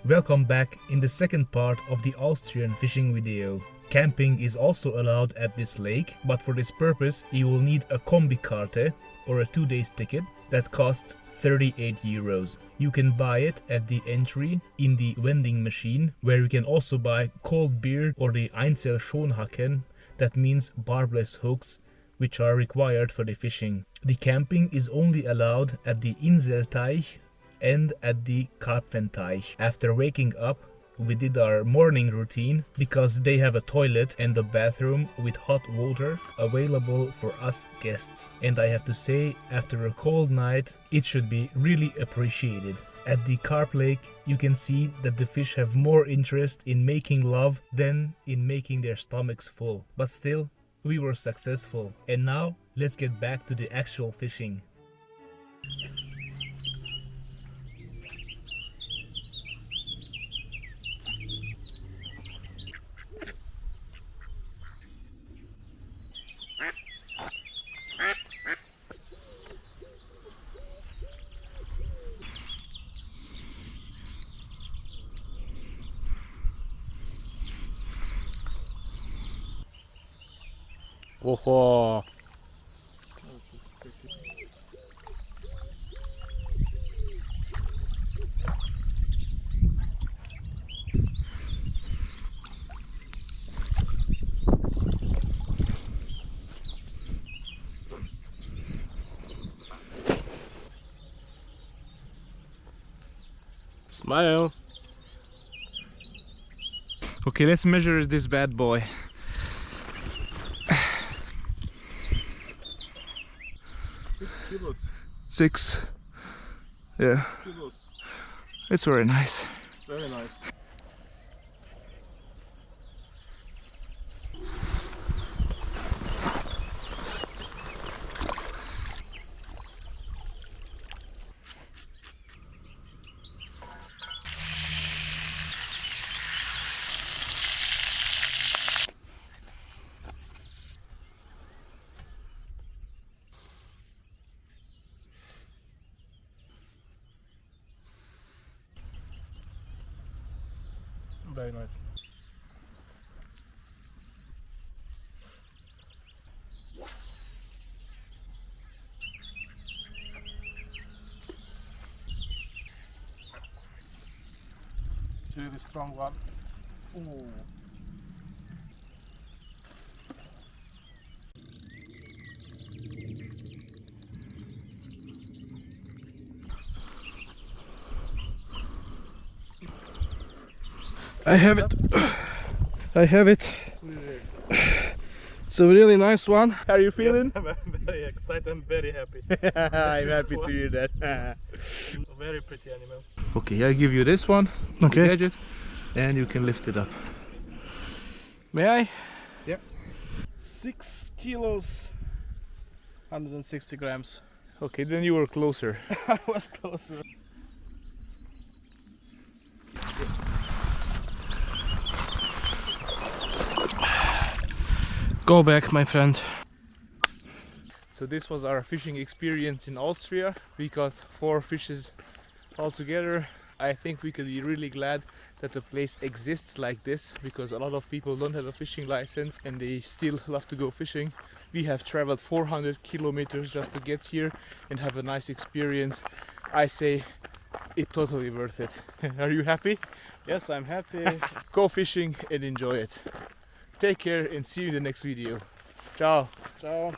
Welcome back in the second part of the Austrian fishing video. Camping is also allowed at this lake, but for this purpose you will need a Kombikarte or a 2-day ticket that costs 38 euros. You can buy it at the entry in the vending machine, where you can also buy cold beer or the Einzelschonhaken, that means barbless hooks, which are required for the fishing. The camping is only allowed at the Inselteich and at the Karpfenteich. After waking up, we did our morning routine because they have a toilet and a bathroom with hot water available for us guests. And I have to say, after a cold night, it should be really appreciated. At the Carp Lake, you can see that the fish have more interest in making love than in making their stomachs full. But still, we were successful. And now, let's get back to the actual fishing. Oho! Smile! Okay, let's measure this bad boy. 6 kilos. 6. Yeah, 6 kilos. it's very nice. It's very nice. Very nice. It's a really strong one. Ooh. I have it. I have it. It's a really nice one. How are you feeling? Yes, I'm very excited. I'm very happy. I'm happy to hear that. Very pretty animal. Okay, I'll give you this one. Okay. Gadget, and you can lift it up. May I? 6 kilos, 160 grams. Okay, then you were closer. I was closer. Go back, my friend. So this was our fishing experience in Austria. We caught 4 fishes altogether. I think we could be really glad that the place exists like this, because a lot of people don't have a fishing license and they still love to go fishing. We have traveled 400 kilometers just to get here and have a nice experience. I say it's totally worth it. Are you happy? Yes, I'm happy. Go fishing and enjoy it. Take care and see you in the next video. Ciao. Ciao.